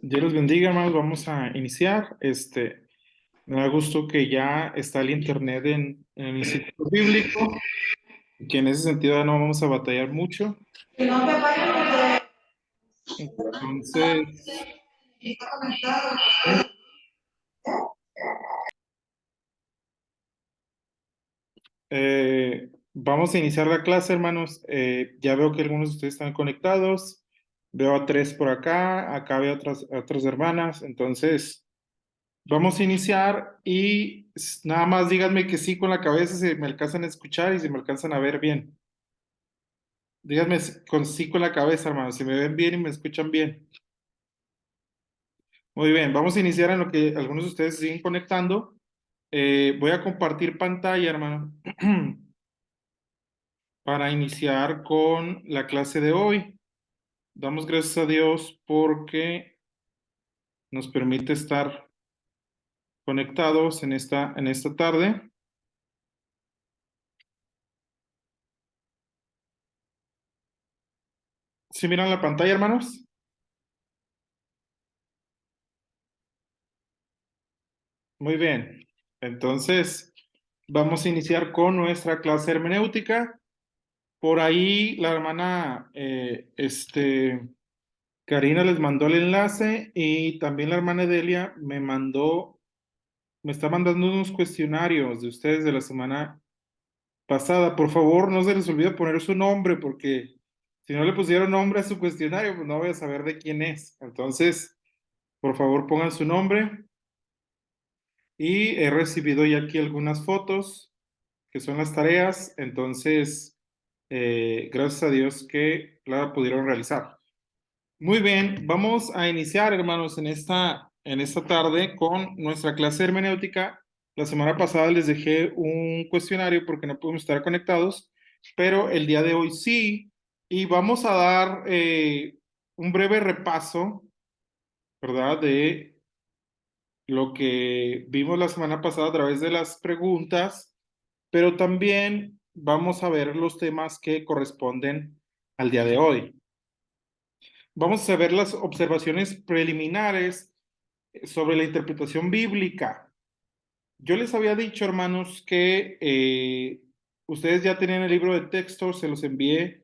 Dios los bendiga, hermanos. Vamos a iniciar. Me da gusto que ya está el internet en el Instituto Bíblico, que en ese sentido no vamos a batallar mucho. Entonces, vamos a iniciar la clase, hermanos. Ya veo que algunos de ustedes están conectados. Veo a tres por acá. Acá veo otras hermanas. Entonces, vamos a iniciar y nada más díganme que sí con la cabeza si me alcanzan a escuchar y si me alcanzan a ver bien. Díganme con sí con la cabeza, hermano, si me ven bien y me escuchan bien. Muy bien, vamos a iniciar en lo que algunos de ustedes siguen conectando. Voy a compartir pantalla, hermano, para iniciar con la clase de hoy. Damos gracias a Dios porque nos permite estar conectados en esta tarde. ¿Sí miran la pantalla, hermanos? Muy bien. Entonces, vamos a iniciar con nuestra clase hermenéutica. Por ahí la hermana, Karina les mandó el enlace y también la hermana Delia me está mandando unos cuestionarios de ustedes de la semana pasada. Por favor, no se les olvide poner su nombre porque si no le pusieron nombre a su cuestionario, pues no voy a saber de quién es. Entonces, por favor, pongan su nombre y he recibido ya aquí algunas fotos que son las tareas. Entonces, gracias a Dios que la pudieron realizar. Muy bien, vamos a iniciar, hermanos, en esta tarde con nuestra clase hermenéutica. La semana pasada les dejé un cuestionario porque no pudimos estar conectados, pero el día de hoy sí, y vamos a dar un breve repaso, ¿verdad? De lo que vimos la semana pasada a través de las preguntas, pero también vamos a ver los temas que corresponden al día de hoy. Vamos a ver las observaciones preliminares sobre la interpretación bíblica. Yo les había dicho, hermanos, que ustedes ya tenían el libro de texto, se los envié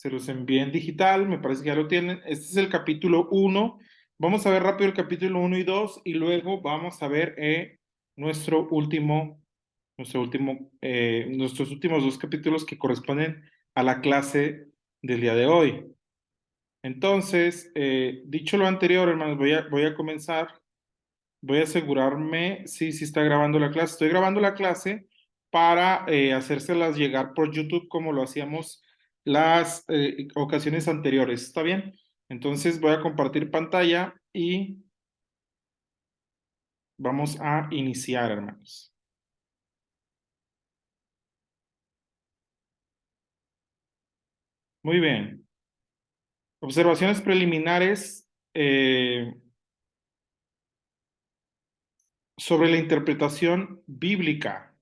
en digital, me parece que ya lo tienen. Este es el capítulo 1. Vamos a ver rápido el capítulo 1 y 2 y luego vamos a ver nuestros últimos dos capítulos que corresponden a la clase del día de hoy. Entonces, dicho lo anterior, hermanos, voy a comenzar. Voy a asegurarme si está grabando la clase. Estoy grabando la clase para hacérselas llegar por YouTube como lo hacíamos las ocasiones anteriores. ¿Está bien? Entonces voy a compartir pantalla y vamos a iniciar, hermanos. Muy bien. Observaciones preliminares sobre la interpretación bíblica.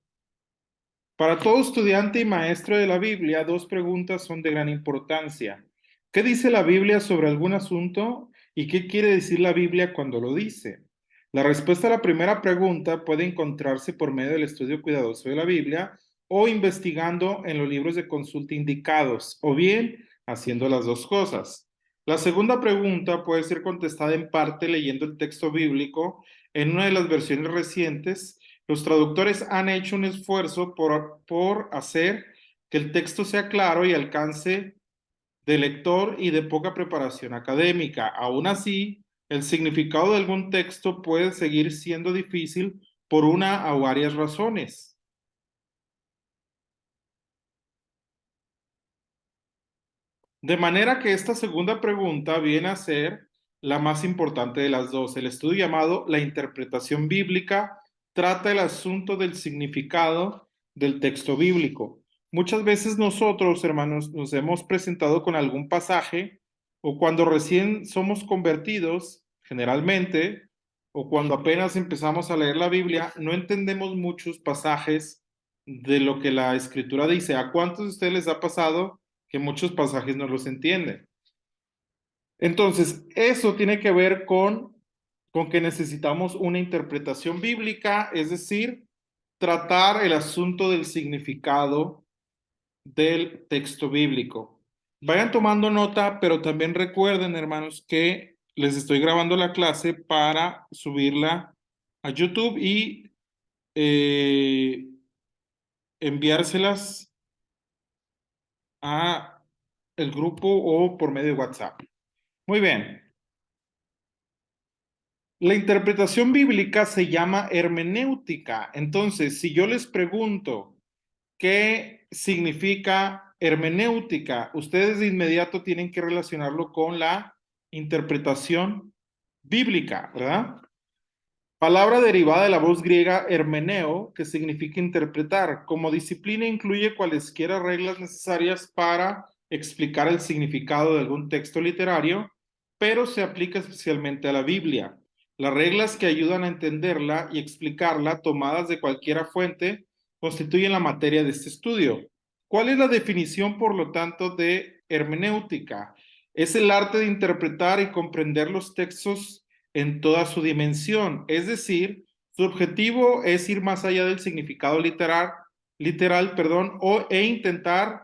Para todo estudiante y maestro de la Biblia, dos preguntas son de gran importancia. ¿Qué dice la Biblia sobre algún asunto y qué quiere decir la Biblia cuando lo dice? La respuesta a la primera pregunta puede encontrarse por medio del estudio cuidadoso de la Biblia o investigando en los libros de consulta indicados, o bien haciendo las dos cosas. La segunda pregunta puede ser contestada en parte leyendo el texto bíblico en una de las versiones recientes. Los traductores han hecho un esfuerzo por hacer que el texto sea claro y alcance de lector y de poca preparación académica. Aún así, el significado de algún texto puede seguir siendo difícil por una o varias razones. De manera que esta segunda pregunta viene a ser la más importante de las dos. El estudio llamado La interpretación bíblica trata el asunto del significado del texto bíblico. Muchas veces nosotros, hermanos, nos hemos presentado con algún pasaje o cuando recién somos convertidos, generalmente, o cuando apenas empezamos a leer la Biblia, no entendemos muchos pasajes de lo que la escritura dice. ¿A cuántos de ustedes les ha pasado que muchos pasajes no los entienden? Entonces, eso tiene que ver con que necesitamos una interpretación bíblica, es decir, tratar el asunto del significado del texto bíblico. Vayan tomando nota, pero también recuerden, hermanos, que les estoy grabando la clase para subirla a YouTube y eh, enviárselas a el grupo o por medio de WhatsApp. Muy bien. La interpretación bíblica se llama hermenéutica. Entonces, si yo les pregunto qué significa hermenéutica, ustedes de inmediato tienen que relacionarlo con la interpretación bíblica, ¿verdad? Palabra derivada de la voz griega hermeneo, que significa interpretar. Como disciplina incluye cualesquiera reglas necesarias para explicar el significado de algún texto literario, pero se aplica especialmente a la Biblia. Las reglas que ayudan a entenderla y explicarla, tomadas de cualquiera fuente, constituyen la materia de este estudio. ¿Cuál es la definición, por lo tanto, de hermenéutica? Es el arte de interpretar y comprender los textos en toda su dimensión. Es decir, su objetivo es ir más allá del significado literal, perdón, e intentar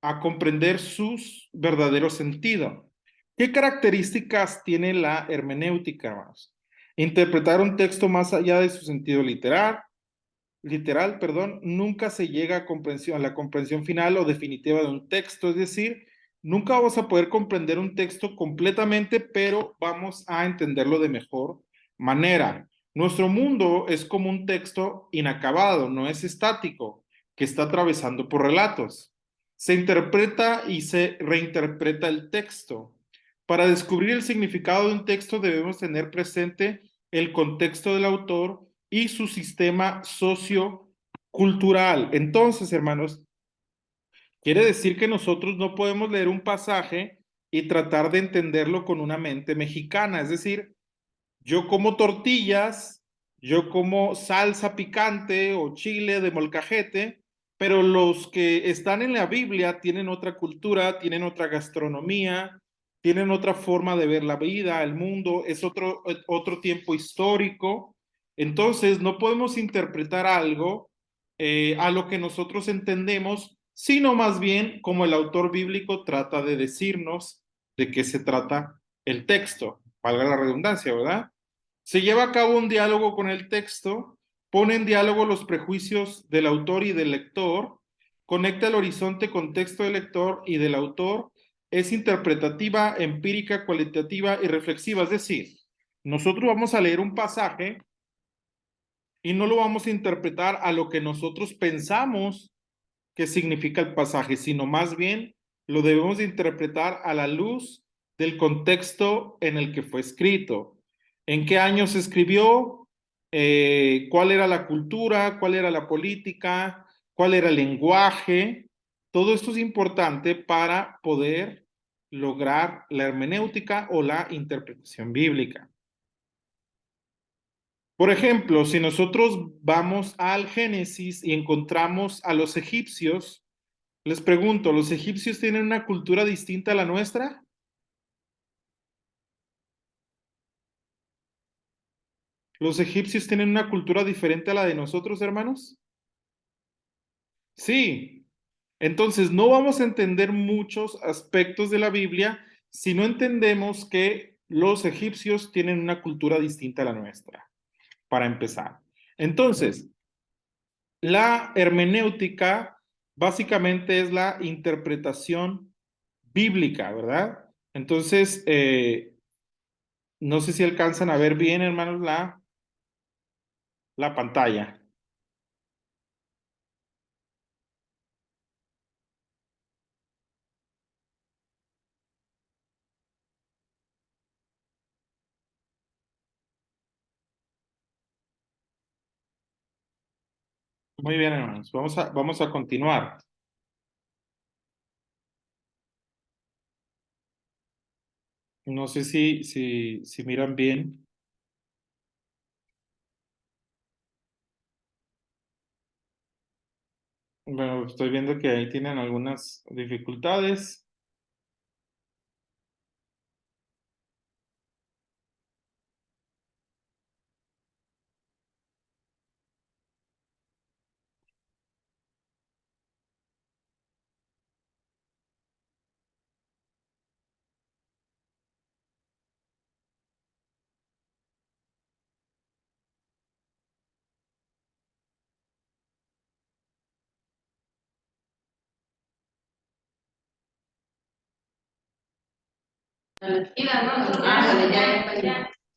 a comprender su verdadero sentido. ¿Qué características tiene la hermenéutica, hermanos? Interpretar un texto más allá de su sentido literal, perdón, nunca se llega a la comprensión final o definitiva de un texto, es decir, nunca vamos a poder comprender un texto completamente, pero vamos a entenderlo de mejor manera. Nuestro mundo es como un texto inacabado, no es estático, que está atravesando por relatos. Se interpreta y se reinterpreta el texto. Para descubrir el significado de un texto debemos tener presente el contexto del autor y su sistema sociocultural. Entonces, hermanos, quiere decir que nosotros no podemos leer un pasaje y tratar de entenderlo con una mente mexicana, es decir, yo como tortillas, yo como salsa picante o chile de molcajete, pero los que están en la Biblia tienen otra cultura, tienen otra gastronomía, tienen otra forma de ver la vida, el mundo, es otro tiempo histórico. Entonces, no podemos interpretar algo a lo que nosotros entendemos, sino más bien como el autor bíblico trata de decirnos de qué se trata el texto, valga la redundancia, ¿verdad? Se lleva a cabo un diálogo con el texto, pone en diálogo los prejuicios del autor y del lector, conecta el horizonte con texto del lector y del autor, es interpretativa, empírica, cualitativa y reflexiva. Es decir, nosotros vamos a leer un pasaje y no lo vamos a interpretar a lo que nosotros pensamos que significa el pasaje, sino más bien lo debemos de interpretar a la luz del contexto en el que fue escrito. ¿En qué año se escribió? ¿Cuál era la cultura? ¿Cuál era la política? ¿Cuál era el lenguaje? Todo esto es importante para poder lograr la hermenéutica o la interpretación bíblica. Por ejemplo, si nosotros vamos al Génesis y encontramos a los egipcios, les pregunto, ¿los egipcios tienen una cultura distinta a la nuestra? ¿Los egipcios tienen una cultura diferente a la de nosotros, hermanos? Sí. Entonces, no vamos a entender muchos aspectos de la Biblia si no entendemos que los egipcios tienen una cultura distinta a la nuestra, para empezar. Entonces, la hermenéutica básicamente es la interpretación bíblica, ¿verdad? Entonces, no sé si alcanzan a ver bien, hermanos, la pantalla. Muy bien, hermanos. Vamos a continuar. No sé si miran bien. Bueno, estoy viendo que ahí tienen algunas dificultades.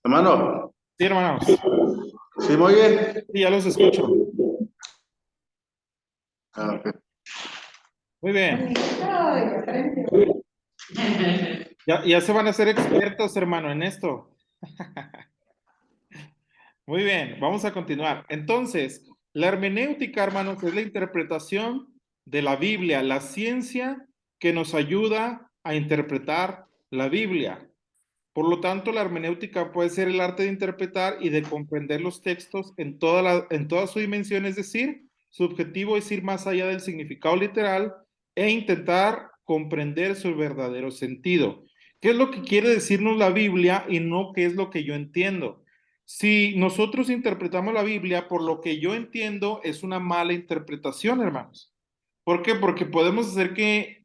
Hermano, Sí, hermanos. ¿sí me oye? Sí, ya los escucho. Ok. Muy bien. Ya se van a ser expertos, hermano, en esto. Muy bien, vamos a continuar. Entonces, la hermenéutica, hermanos, es la interpretación de la Biblia, la ciencia que nos ayuda a interpretar la Biblia. Por lo tanto, la hermenéutica puede ser el arte de interpretar y de comprender los textos en toda su dimensión, es decir, su objetivo es ir más allá del significado literal e intentar comprender su verdadero sentido. ¿Qué es lo que quiere decirnos la Biblia y no qué es lo que yo entiendo? Si nosotros interpretamos la Biblia por lo que yo entiendo, es una mala interpretación, hermanos. ¿Por qué? Porque podemos hacer que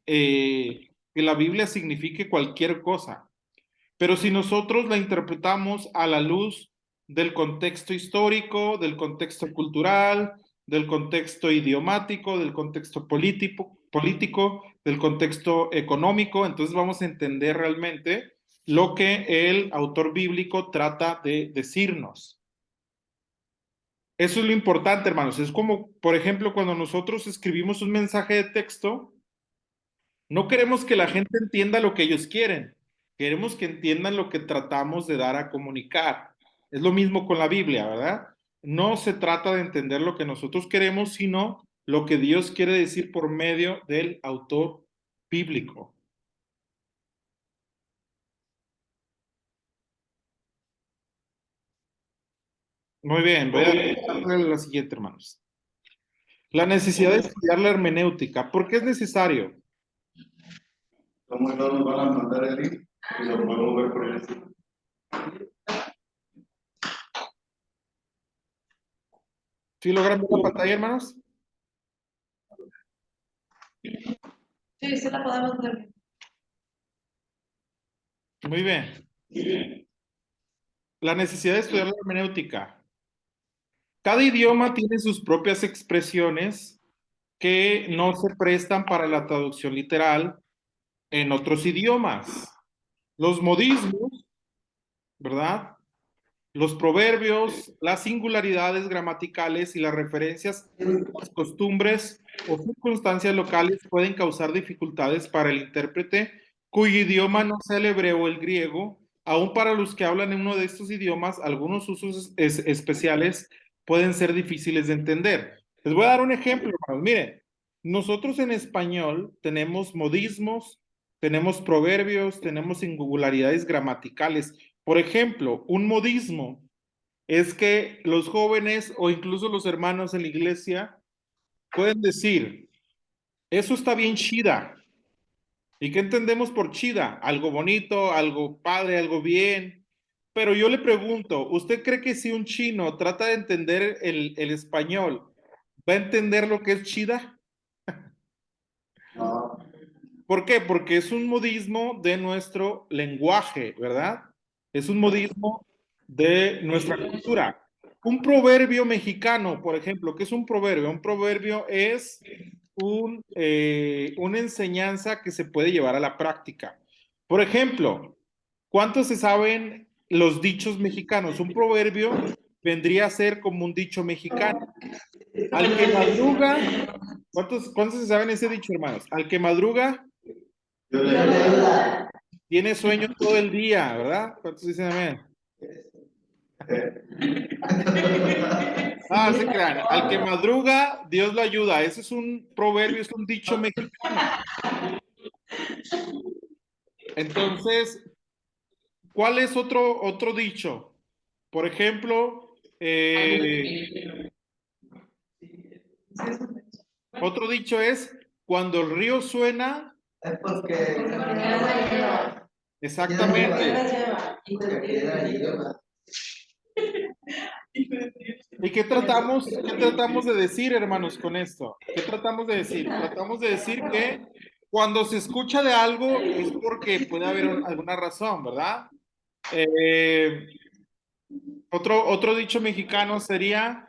la Biblia signifique cualquier cosa. Pero si nosotros la interpretamos a la luz del contexto histórico, del contexto cultural, del contexto idiomático, del contexto político, del contexto económico, entonces vamos a entender realmente lo que el autor bíblico trata de decirnos. Eso es lo importante, hermanos. Es como, por ejemplo, cuando nosotros escribimos un mensaje de texto, no queremos que la gente entienda lo que ellos quieren, queremos que entiendan lo que tratamos de dar a comunicar. Es lo mismo con la Biblia, ¿verdad? No se trata de entender lo que nosotros queremos, sino lo que Dios quiere decir por medio del autor bíblico. Muy bien, voy a darle la siguiente, hermanos. La necesidad de estudiar la hermenéutica. ¿Por qué es necesario? ¿Cómo no nos van a mandar el link? Y lo podemos ver por el. ¿Sí logran ver la pantalla, hermanos? Sí, sí la podemos ver. Muy bien. La necesidad de estudiar la hermenéutica. Cada idioma tiene sus propias expresiones que no se prestan para la traducción literal en otros idiomas. Los modismos, ¿verdad? Los proverbios, las singularidades gramaticales y las referencias a las costumbres o circunstancias locales pueden causar dificultades para el intérprete cuyo idioma no sea el hebreo o el griego. Aún para los que hablan en uno de estos idiomas, algunos usos especiales pueden ser difíciles de entender. Les voy a dar un ejemplo, hermanos. Miren, nosotros en español tenemos modismos, tenemos proverbios, tenemos singularidades gramaticales. Por ejemplo, un modismo es que los jóvenes o incluso los hermanos en la iglesia pueden decir, eso está bien chida. ¿Y qué entendemos por chida? Algo bonito, algo padre, algo bien. Pero yo le pregunto, ¿usted cree que si un chino trata de entender el español, va a entender lo que es chida? No. ¿Por qué? Porque es un modismo de nuestro lenguaje, ¿verdad? Es un modismo de nuestra cultura. Un proverbio mexicano, por ejemplo, ¿qué es un proverbio? Un proverbio es una enseñanza que se puede llevar a la práctica. Por ejemplo, ¿cuántos se saben los dichos mexicanos? Un proverbio vendría a ser como un dicho mexicano. Al que madruga, ¿cuántos se saben ese dicho, hermanos? Al que madruga, Yo le ayuda. tiene sueño todo el día, ¿verdad? ¿Cuántos dicen amén? Ah, se crean. Al que madruga, Dios lo ayuda. Ese es un proverbio, es un dicho mexicano. Entonces, ¿cuál es otro dicho? Por ejemplo, otro dicho es, cuando el río suena, Es porque exactamente. lleva. ¿Y qué tratamos de decir, hermanos, con esto? ¿Qué tratamos de decir? Tratamos de decir que cuando se escucha de algo es porque puede haber alguna razón, ¿verdad? Eh, otro dicho mexicano sería,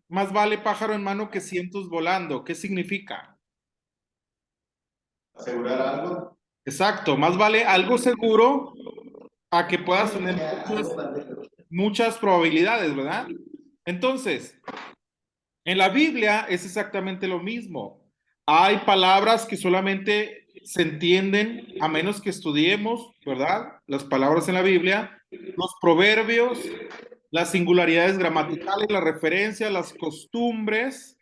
más vale pájaro en mano que cientos volando. ¿Qué significa? Asegurar algo. Exacto, más vale algo seguro a que puedas tener muchas probabilidades, ¿verdad? Entonces, en la Biblia es exactamente lo mismo. Hay palabras que solamente se entienden a menos que estudiemos, ¿verdad? Las palabras en la Biblia, los proverbios, las singularidades gramaticales, las referencias, las costumbres.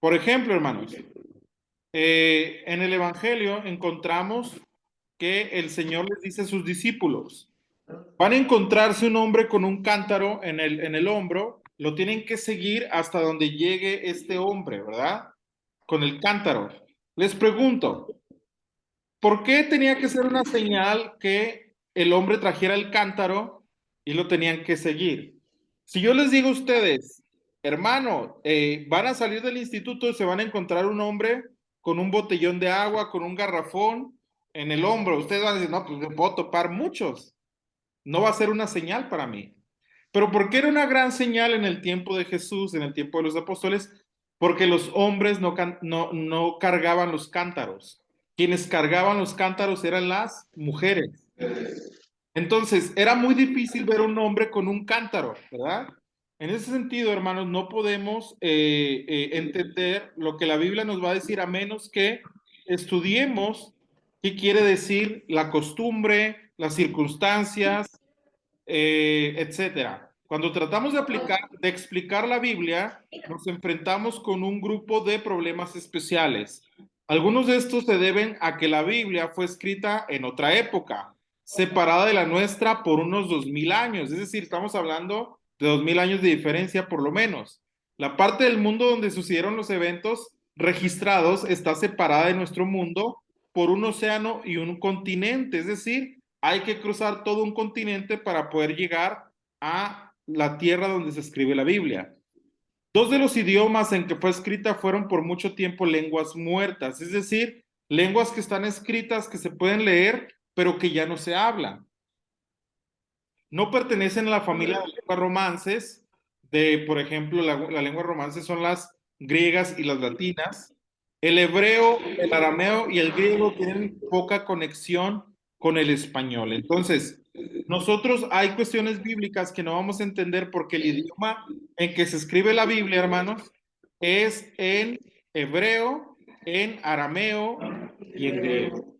Por ejemplo, hermanos, en el Evangelio encontramos que el Señor les dice a sus discípulos, van a encontrarse un hombre con un cántaro en el hombro, lo tienen que seguir hasta donde llegue este hombre, ¿verdad? Con el cántaro. Les pregunto, ¿por qué tenía que ser una señal que el hombre trajera el cántaro y lo tenían que seguir? Si yo les digo a ustedes, hermano, van a salir del instituto y se van a encontrar un hombre con un botellón de agua, con un garrafón en el hombro, ustedes van a decir, no, pues me puedo topar muchos, no va a ser una señal para mí. Pero ¿por qué era una gran señal en el tiempo de Jesús, en el tiempo de los apóstoles? Porque los hombres no cargaban los cántaros. Quienes cargaban los cántaros eran las mujeres. Entonces, era muy difícil ver un hombre con un cántaro, ¿verdad? En ese sentido, hermanos, no podemos entender lo que la Biblia nos va a decir a menos que estudiemos qué quiere decir la costumbre, las circunstancias, etcétera. Cuando tratamos de explicar la Biblia, nos enfrentamos con un grupo de problemas especiales. Algunos de estos se deben a que la Biblia fue escrita en otra época, separada de la nuestra por unos 2000 años. Es decir, estamos hablando de 2000 años de diferencia por lo menos. La parte del mundo donde sucedieron los eventos registrados está separada de nuestro mundo por un océano y un continente. Es decir, hay que cruzar todo un continente para poder llegar a la tierra donde se escribe la Biblia. Dos de los idiomas en que fue escrita fueron por mucho tiempo lenguas muertas, es decir, lenguas que están escritas, que se pueden leer, pero que ya no se hablan. No pertenecen a la familia de lenguas romances, por ejemplo, la lengua romance son las griegas y las latinas. El hebreo, el arameo y el griego tienen poca conexión con el español. Entonces, nosotros hay cuestiones bíblicas que no vamos a entender porque el idioma en que se escribe la Biblia, hermanos, es en hebreo, en arameo y en griego.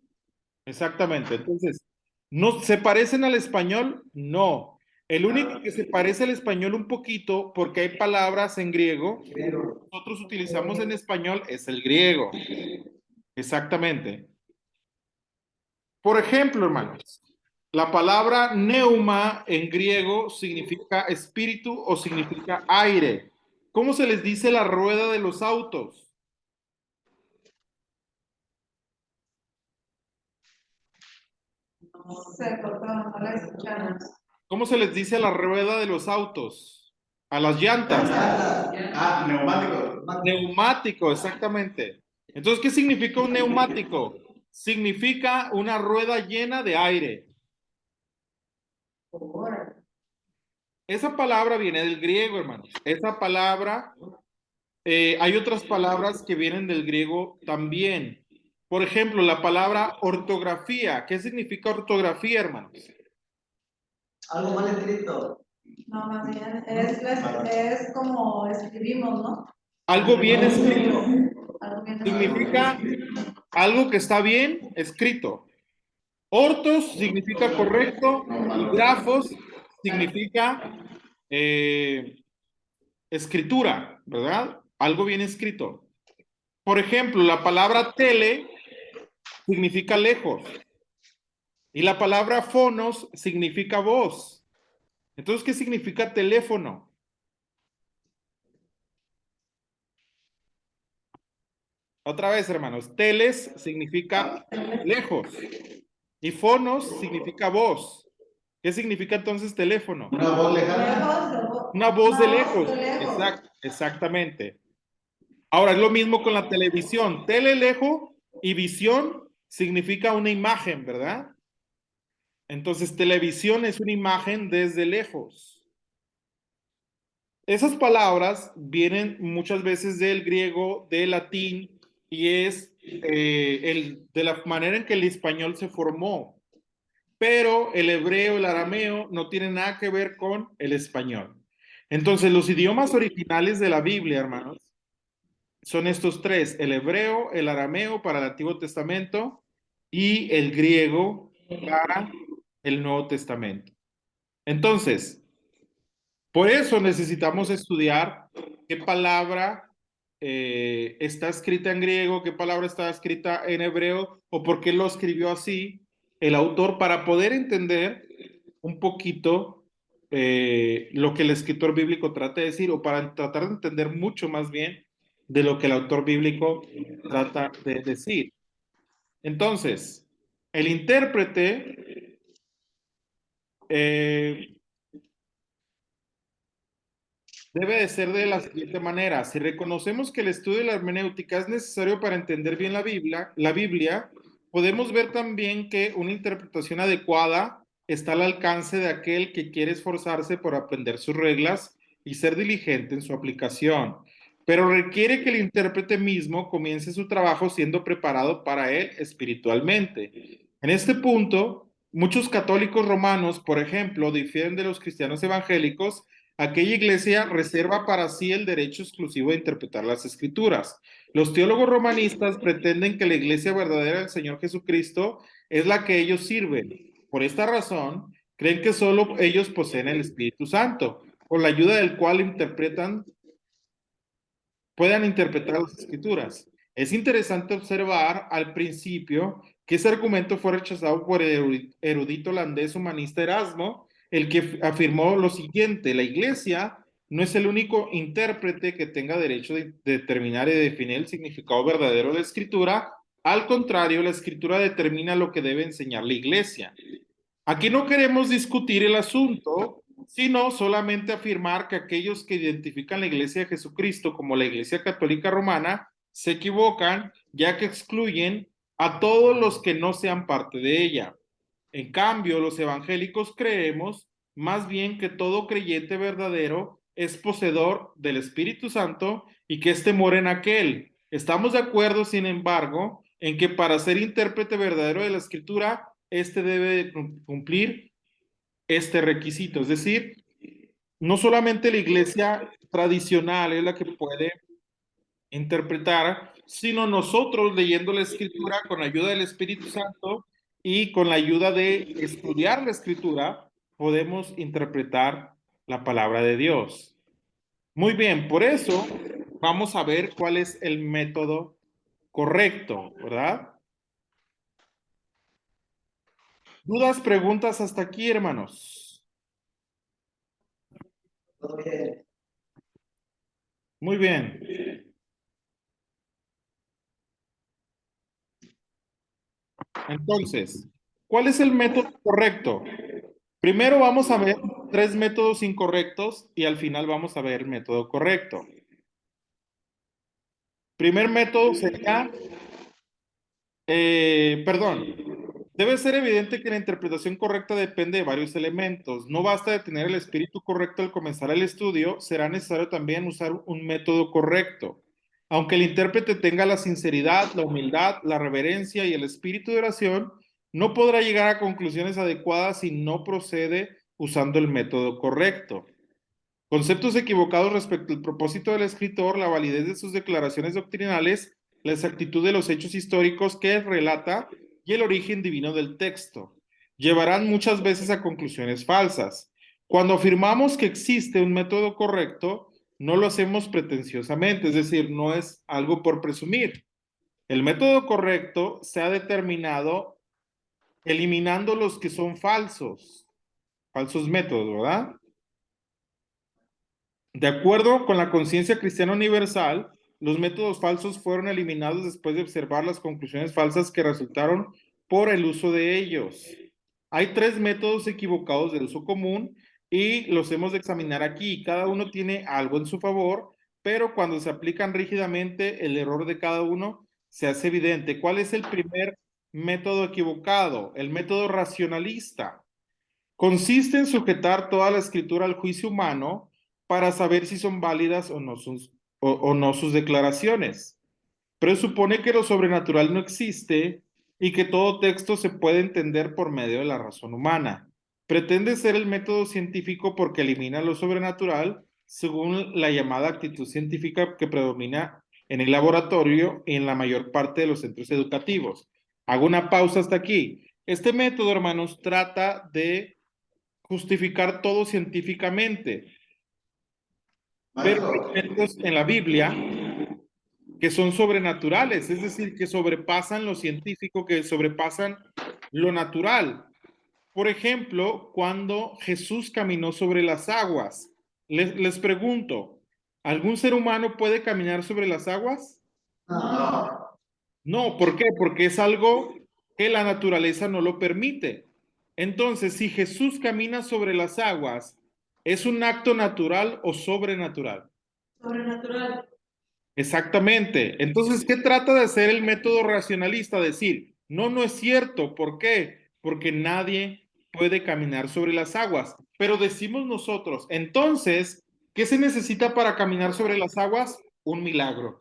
Exactamente. Entonces, ¿no se parecen al español? No. El único que se parece al español un poquito, porque hay palabras en griego, nosotros utilizamos en español, es el griego. Exactamente. Por ejemplo, hermanos, la palabra neuma en griego significa espíritu o significa aire. ¿Cómo se les dice la rueda de los autos? Se cortó, no la escuchamos. ¿Cómo se les dice a la rueda de los autos? A las llantas. Neumático. Neumático, exactamente. Entonces, ¿qué significa un neumático? Significa una rueda llena de aire. Esa palabra viene del griego, hermanos. Esa palabra, hay otras palabras que vienen del griego también. Por ejemplo, la palabra ortografía. ¿Qué significa ortografía, hermanos? Algo mal escrito. No, más bien, es como escribimos, ¿no? Algo bien escrito. Algo bien Significa algo que está bien escrito. Ortos significa correcto y grafos significa escritura, ¿verdad? Algo bien escrito. Por ejemplo, la palabra tele significa lejos y la palabra fonos significa voz. Entonces, ¿qué significa teléfono? Otra vez, hermanos, teles significa lejos y fonos significa voz. ¿Qué significa entonces teléfono? Una voz lejana. Una voz de lejos. de lejos. Exactamente. Ahora es lo mismo con la televisión. Tele lejos y visión significa una imagen, ¿verdad? Entonces, televisión es una imagen desde lejos. Esas palabras vienen muchas veces del griego, del latín, y es de la manera en que el español se formó. pero el hebreo, el arameo no tienen nada que ver con el español. Entonces, los idiomas originales de la Biblia, hermanos, son estos tres: el hebreo, el arameo para el Antiguo Testamento y el griego para el Nuevo Testamento. Entonces, por eso necesitamos estudiar qué palabra está escrita en griego, qué palabra está escrita en hebreo, o por qué lo escribió así el autor, para poder entender un poquito lo que el escritor bíblico trata de decir, o para tratar de entender mucho más bien de lo que el autor bíblico trata de decir. Entonces, el intérprete debe de ser de la siguiente manera: si reconocemos que el estudio de la hermenéutica es necesario para entender bien la Biblia, podemos ver también que una interpretación adecuada está al alcance de aquel que quiere esforzarse por aprender sus reglas y ser diligente en su aplicación, pero requiere que el intérprete mismo comience su trabajo siendo preparado para él espiritualmente. En este punto, muchos católicos romanos, por ejemplo, difieren de los cristianos evangélicos. Aquella iglesia reserva para sí el derecho exclusivo de interpretar las escrituras. Los teólogos romanistas pretenden que la iglesia verdadera del Señor Jesucristo es la que ellos sirven. Por esta razón, creen que solo ellos poseen el Espíritu Santo, con la ayuda del cual puedan interpretar las escrituras. Es interesante observar al principio que ese argumento fue rechazado por el erudito holandés humanista Erasmo, el que afirmó lo siguiente: la iglesia no es el único intérprete que tenga derecho de determinar y definir el significado verdadero de la escritura. Al contrario, la escritura determina lo que debe enseñar la iglesia. Aquí no queremos discutir el asunto, sino solamente afirmar que aquellos que identifican la Iglesia de Jesucristo como la Iglesia Católica Romana se equivocan, ya que excluyen a todos los que no sean parte de ella. En cambio, los evangélicos creemos más bien que todo creyente verdadero es poseedor del Espíritu Santo y que éste mora en aquel. Estamos de acuerdo, sin embargo, en que para ser intérprete verdadero de la Escritura, éste debe cumplir este requisito. Es decir, no solamente la iglesia tradicional es la que puede interpretar, sino nosotros leyendo la Escritura con la ayuda del Espíritu Santo y con la ayuda de estudiar la Escritura, podemos interpretar la palabra de Dios. Muy bien, por eso vamos a ver cuál es el método correcto, ¿verdad? ¿Dudas, preguntas hasta aquí, hermanos? Todo bien. Muy bien. Entonces, ¿cuál es el método correcto? Primero vamos a ver 3 métodos incorrectos y al final vamos a ver el método correcto. Primer método sería, debe ser evidente que la interpretación correcta depende de varios elementos. No basta de tener el espíritu correcto al comenzar el estudio, será necesario también usar un método correcto. Aunque el intérprete tenga la sinceridad, la humildad, la reverencia y el espíritu de oración, no podrá llegar a conclusiones adecuadas si no procede usando el método correcto. Conceptos equivocados respecto al propósito del escritor, la validez de sus declaraciones doctrinales, la exactitud de los hechos históricos que relata y el origen divino del texto. Llevarán muchas veces a conclusiones falsas. Cuando afirmamos que existe un método correcto, no lo hacemos pretenciosamente, es decir, no es algo por presumir. El método correcto se ha determinado eliminando los que son falsos métodos, ¿verdad? De acuerdo con la conciencia cristiana universal, los métodos falsos fueron eliminados después de observar las conclusiones falsas que resultaron por el uso de ellos. Hay 3 métodos equivocados de uso común y los hemos de examinar aquí. Cada uno tiene algo en su favor, pero cuando se aplican rígidamente, el error de cada uno se hace evidente. ¿Cuál es el primer método equivocado? El método racionalista. Consiste en sujetar toda la escritura al juicio humano para saber si son válidas o no sus declaraciones. Presupone que lo sobrenatural no existe y que todo texto se puede entender por medio de la razón humana. Pretende ser el método científico porque elimina lo sobrenatural según la llamada actitud científica que predomina en el laboratorio y en la mayor parte de los centros educativos. Hago una pausa hasta aquí. Este método, hermanos, trata de justificar todo científicamente, pero hay Maestro, elementos en la Biblia que son sobrenaturales, es decir, que sobrepasan lo científico, que sobrepasan lo natural. Por ejemplo, cuando Jesús caminó sobre las aguas, les pregunto, ¿algún ser humano puede caminar sobre las aguas? no, No, ¿por qué? Porque es algo que la naturaleza no lo permite. Entonces, si Jesús camina sobre las aguas, ¿es un acto natural o sobrenatural? Sobrenatural. Exactamente. Entonces, ¿qué trata de hacer el método racionalista? Decir, no, no es cierto. ¿Por qué? Porque nadie puede caminar sobre las aguas. Pero decimos nosotros, entonces, ¿qué se necesita para caminar sobre las aguas? Un milagro.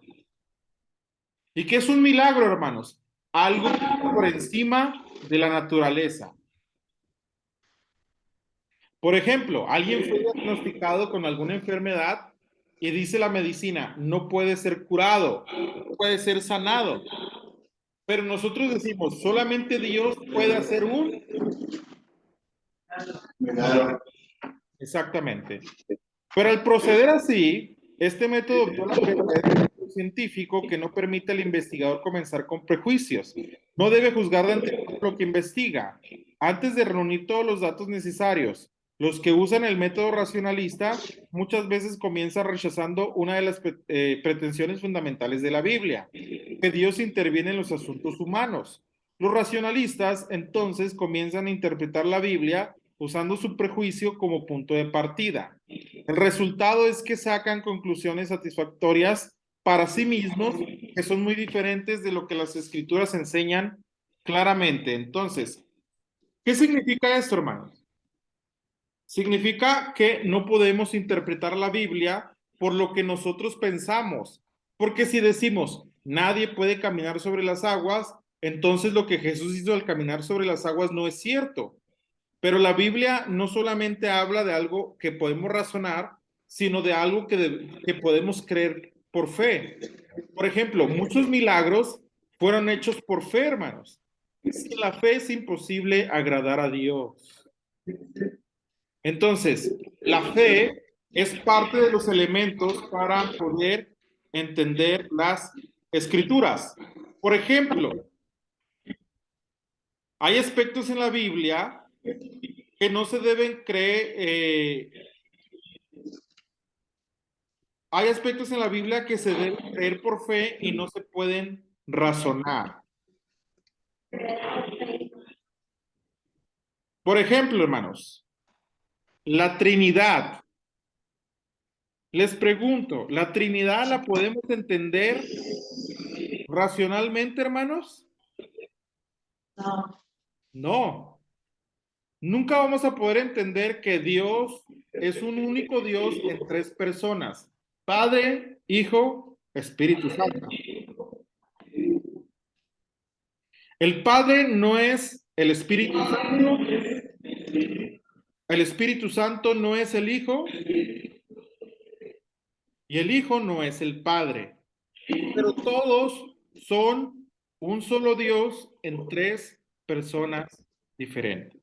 ¿Y qué es un milagro, hermanos? Algo por encima de la naturaleza. Por ejemplo, alguien fue diagnosticado con alguna enfermedad y dice la medicina, no puede ser curado, no puede ser sanado. Pero nosotros decimos, solamente Dios puede hacer un... milagro. Exactamente. Pero al proceder así, este método viola el verdadero método científico que no permite al investigador comenzar con prejuicios. No debe juzgar de antemano lo que investiga. Antes de reunir todos los datos necesarios, los que usan el método racionalista muchas veces comienzan rechazando una de las pretensiones fundamentales de la Biblia, que Dios interviene en los asuntos humanos. Los racionalistas entonces comienzan a interpretar la Biblia usando su prejuicio como punto de partida. El resultado es que sacan conclusiones satisfactorias para sí mismos que son muy diferentes de lo que las escrituras enseñan claramente. Entonces, ¿qué significa esto, hermanos? Significa que no podemos interpretar la Biblia por lo que nosotros pensamos, porque si decimos nadie puede caminar sobre las aguas, entonces lo que Jesús hizo al caminar sobre las aguas no es cierto. Pero la Biblia no solamente habla de algo que podemos razonar, sino de algo que podemos creer por fe. Por ejemplo, muchos milagros fueron hechos por fe, hermanos. Sin la fe es imposible agradar a Dios. Entonces, la fe es parte de los elementos para poder entender las escrituras. Por ejemplo, hay aspectos en la Biblia que no se deben creer, hay aspectos en la Biblia que se deben creer por fe y no se pueden razonar. Por ejemplo, hermanos, la Trinidad. Les pregunto, ¿la Trinidad la podemos entender racionalmente, hermanos? No. No. Nunca vamos a poder entender que Dios es un único Dios en tres personas: Padre, Hijo, Espíritu Santo. El Padre no es el Espíritu Santo, el Espíritu Santo no es el Hijo y el Hijo no es el Padre. Pero todos son un solo Dios en tres personas diferentes.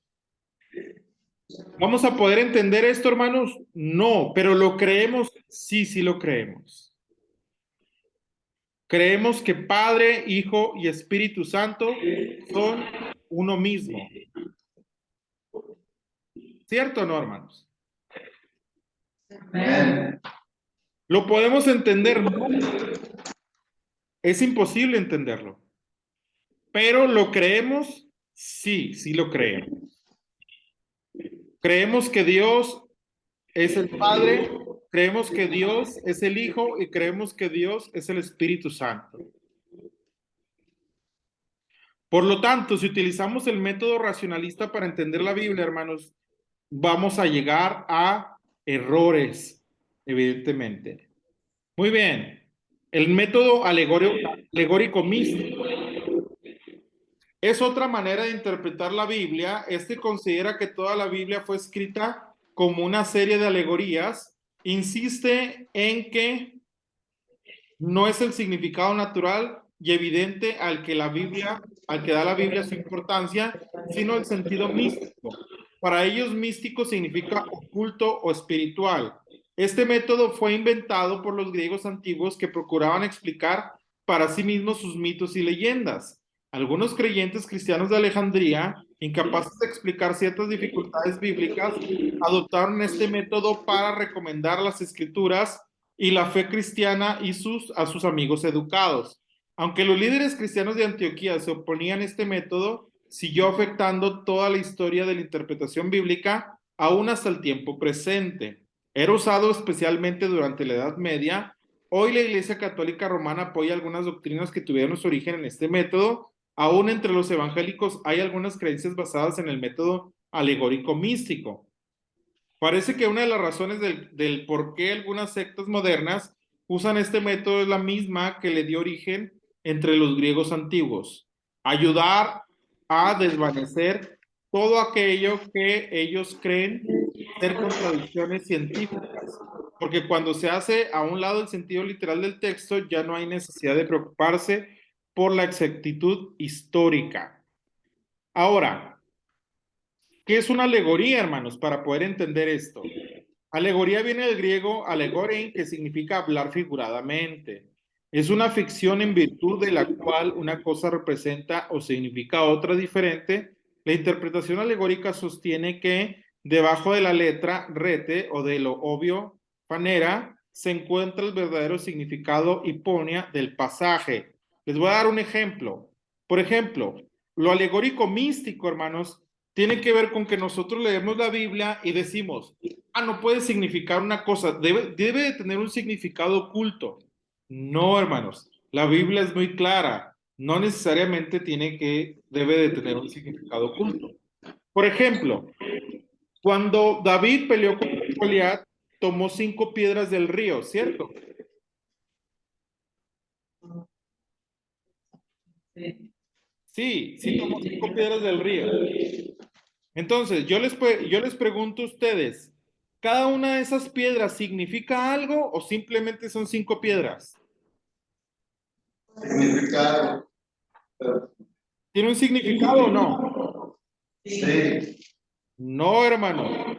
¿Vamos a poder entender esto, hermanos? No, pero lo creemos, sí, sí lo creemos. Creemos que Padre, Hijo y Espíritu Santo son uno mismo. ¿Cierto o no, hermanos? Amén. ¿Lo podemos entender? No. Es imposible entenderlo. Pero ¿lo creemos? Sí, sí lo creemos. Creemos que Dios es el Padre, creemos que Dios es el Hijo y creemos que Dios es el Espíritu Santo. Por lo tanto, si utilizamos el método racionalista para entender la Biblia, hermanos, vamos a llegar a errores, evidentemente. Muy bien. El método alegórico místico. Es otra manera de interpretar la Biblia. Este considera que toda la Biblia fue escrita como una serie de alegorías. Insiste en que no es el significado natural y evidente al que da la Biblia su importancia, sino el sentido místico. Para ellos, místico significa oculto o espiritual. Este método fue inventado por los griegos antiguos que procuraban explicar para sí mismos sus mitos y leyendas. Algunos creyentes cristianos de Alejandría, incapaces de explicar ciertas dificultades bíblicas, adoptaron este método para recomendar las escrituras y la fe cristiana a sus amigos educados. Aunque los líderes cristianos de Antioquía se oponían a este método, siguió afectando toda la historia de la interpretación bíblica, aún hasta el tiempo presente. Era usado especialmente durante la Edad Media. Hoy la Iglesia Católica Romana apoya algunas doctrinas que tuvieron su origen en este método. Aún entre los evangélicos hay algunas creencias basadas en el método alegórico místico. Parece que una de las razones del por qué algunas sectas modernas usan este método es la misma que le dio origen entre los griegos antiguos. Ayudar a desvanecer todo aquello que ellos creen ser contradicciones científicas. Porque cuando se hace a un lado el sentido literal del texto, ya no hay necesidad de preocuparse por la exactitud histórica. Ahora, ¿qué es una alegoría, hermanos? Para poder entender esto. Alegoría viene del griego alegorein, que significa hablar figuradamente. Es una ficción en virtud de la cual una cosa representa o significa otra diferente. La interpretación alegórica sostiene que debajo de la letra rete o de lo obvio fanera se encuentra el verdadero significado hiponia del pasaje. Les voy a dar un ejemplo. Por ejemplo, lo alegórico místico, hermanos, tiene que ver con que nosotros leemos la Biblia y decimos, no puede significar una cosa, debe de tener un significado oculto. No, hermanos, la Biblia es muy clara, no necesariamente debe de tener un significado oculto. Por ejemplo, cuando David peleó con Goliat, tomó 5 piedras del río, ¿cierto? Sí, tomó 5 piedras del río. Entonces, yo les pregunto a ustedes, ¿cada una de esas piedras significa algo o simplemente son 5 piedras? Significado. ¿Tiene un significado o no? Sí. No, hermano.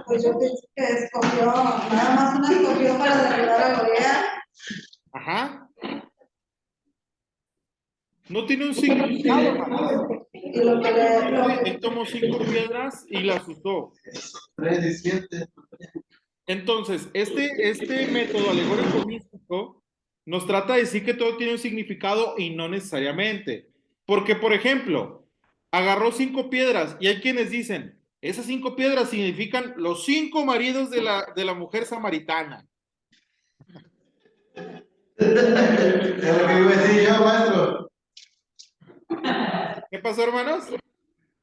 Pues yo pienso que escogió, nada más una escogió para derribar a Goliat. Ajá. No tiene un significado, hermano. Y lo que Él tomó 5 piedras y las usó. 3 y 7. Entonces, este método alegórico místico nos trata de decir que todo tiene un significado y no necesariamente. Porque, por ejemplo, agarró 5 piedras y hay quienes dicen, esas 5 piedras significan los 5 maridos de la mujer samaritana. Es lo que iba a decir yo, maestro. ¿Qué pasó, hermanos?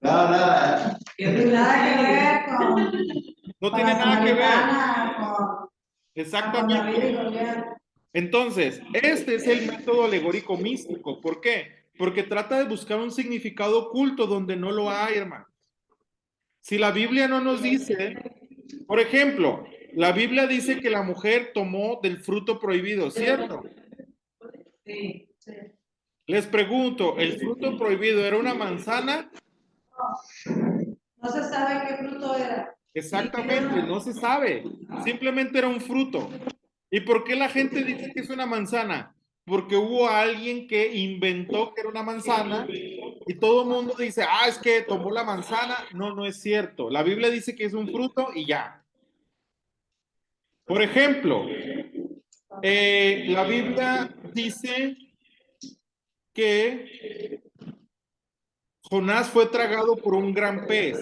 No, nada. nada que ver con. No tiene nada que ver. Con Exactamente. David y Goliat. Entonces, este es el método alegórico místico. ¿Por qué? Porque trata de buscar un significado oculto donde no lo hay, hermano. Si la Biblia no nos dice, por ejemplo, la Biblia dice que la mujer tomó del fruto prohibido, ¿cierto? Sí. Les pregunto, ¿el fruto prohibido era una manzana? No se sabe qué fruto era. Exactamente, no se sabe. Simplemente era un fruto. ¿Y por qué la gente dice que es una manzana? Porque hubo alguien que inventó que era una manzana y todo el mundo dice, es que tomó la manzana. No, no es cierto. La Biblia dice que es un fruto y ya. Por ejemplo, la Biblia dice que Jonás fue tragado por un gran pez.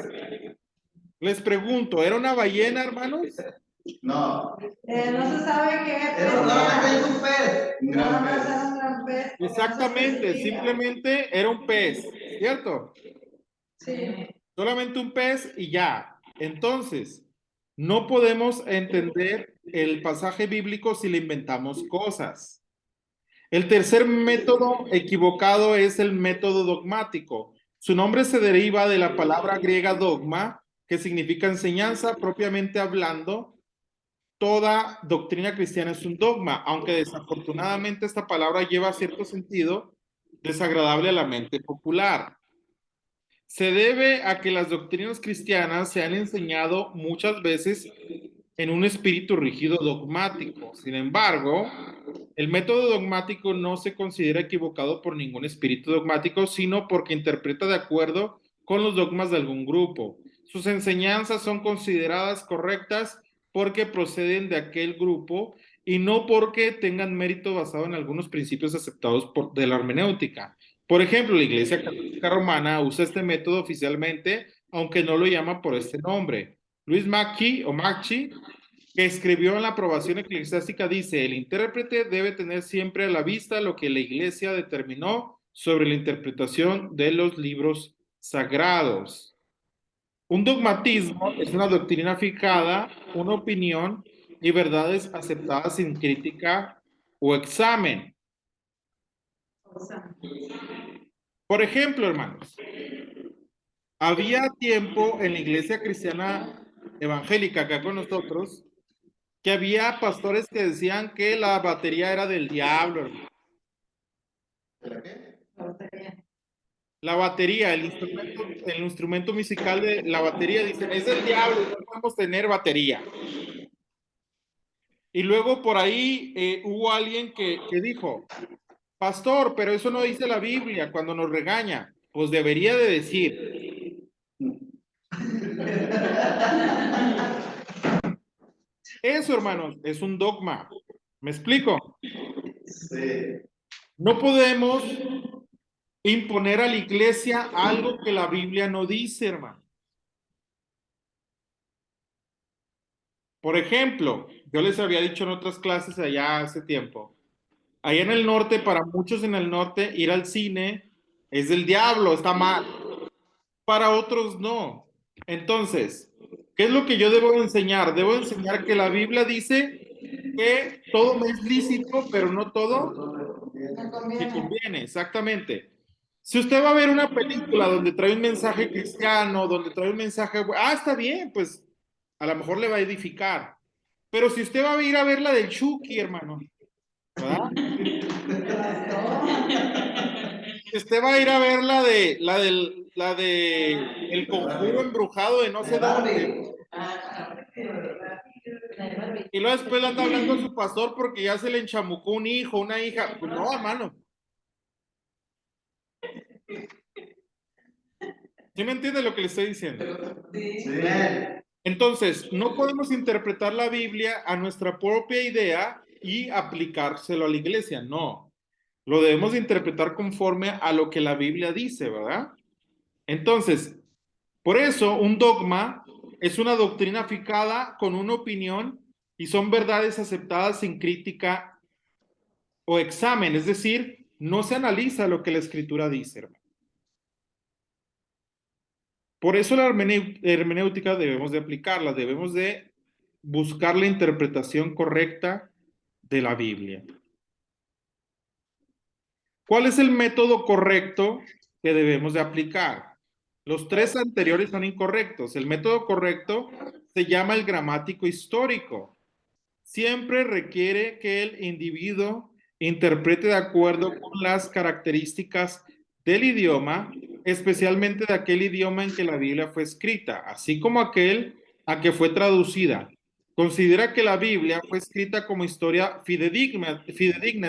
Les pregunto, ¿era una ballena, hermanos? No. No se sabe qué Eso solamente es un pez. Un Nada gran más pez. era un gran pez. Exactamente, simplemente era un pez, ¿cierto? Sí. Solamente un pez y ya. Entonces, no podemos entender el pasaje bíblico si le inventamos cosas. El tercer método equivocado es el método dogmático. Su nombre se deriva de la palabra griega dogma, que significa enseñanza propiamente hablando. Toda doctrina cristiana es un dogma, aunque desafortunadamente esta palabra lleva cierto sentido desagradable a la mente popular. Se debe a que las doctrinas cristianas se han enseñado muchas veces en un espíritu rígido dogmático. Sin embargo, el método dogmático no se considera equivocado por ningún espíritu dogmático, sino porque interpreta de acuerdo con los dogmas de algún grupo. Sus enseñanzas son consideradas correctas porque proceden de aquel grupo y no porque tengan mérito basado en algunos principios aceptados de la hermenéutica. Por ejemplo, la Iglesia Católica Romana usa este método oficialmente, aunque no lo llama por este nombre. Luis Macchi, que escribió en la aprobación eclesiástica, dice: el intérprete debe tener siempre a la vista lo que la Iglesia determinó sobre la interpretación de los libros sagrados. Un dogmatismo es una doctrina fijada, una opinión y verdades aceptadas sin crítica o examen. O sea, Por ejemplo, hermanos, había tiempo en la iglesia cristiana evangélica acá con nosotros que había pastores que decían que la batería era del diablo, hermano. la batería. La batería, el instrumento musical de la batería, dicen, es del diablo, no podemos tener batería. Y luego por ahí hubo alguien que dijo, pastor, pero eso no dice la Biblia cuando nos regaña. Pues debería de decir. Eso, hermanos, es un dogma. ¿Me explico? Sí. No podemos imponer a la iglesia algo que la Biblia no dice, hermano. Por ejemplo, yo les había dicho en otras clases allá hace tiempo, allá en el norte, para muchos en el norte, ir al cine es del diablo, está mal. Para otros no. Entonces, ¿qué es lo que yo debo enseñar? Debo enseñar que la Biblia dice que todo me es lícito, pero no todo No me conviene. conviene, exactamente. Si usted va a ver una película donde trae un mensaje cristiano, donde trae un mensaje, está bien, pues a lo mejor le va a edificar. Pero si usted va a ir a ver la del Chucky, hermano, ¿verdad? Si usted va a ir a ver la de El Conjuro Embrujado de no sé dónde, y luego después le anda hablando a su pastor porque ya se le enchamucó un hijo, una hija, pues no, hermano. ¿Sí me entiende lo que le estoy diciendo? Sí. Sí. Entonces, no podemos interpretar la Biblia a nuestra propia idea y aplicárselo a la iglesia, no. Lo debemos de interpretar conforme a lo que la Biblia dice, ¿verdad? Entonces, por eso un dogma es una doctrina fijada con una opinión y son verdades aceptadas sin crítica o examen, es decir, no se analiza lo que la escritura dice, hermano. Por eso la hermenéutica debemos de aplicarla, debemos de buscar la interpretación correcta de la Biblia. ¿Cuál es el método correcto que debemos de aplicar? Los tres anteriores son incorrectos. El método correcto se llama el gramático histórico. Siempre requiere que el individuo interprete de acuerdo con las características del idioma, especialmente de aquel idioma en que la Biblia fue escrita, así como aquel a que fue traducida. Considera que la Biblia fue escrita como historia fidedigna,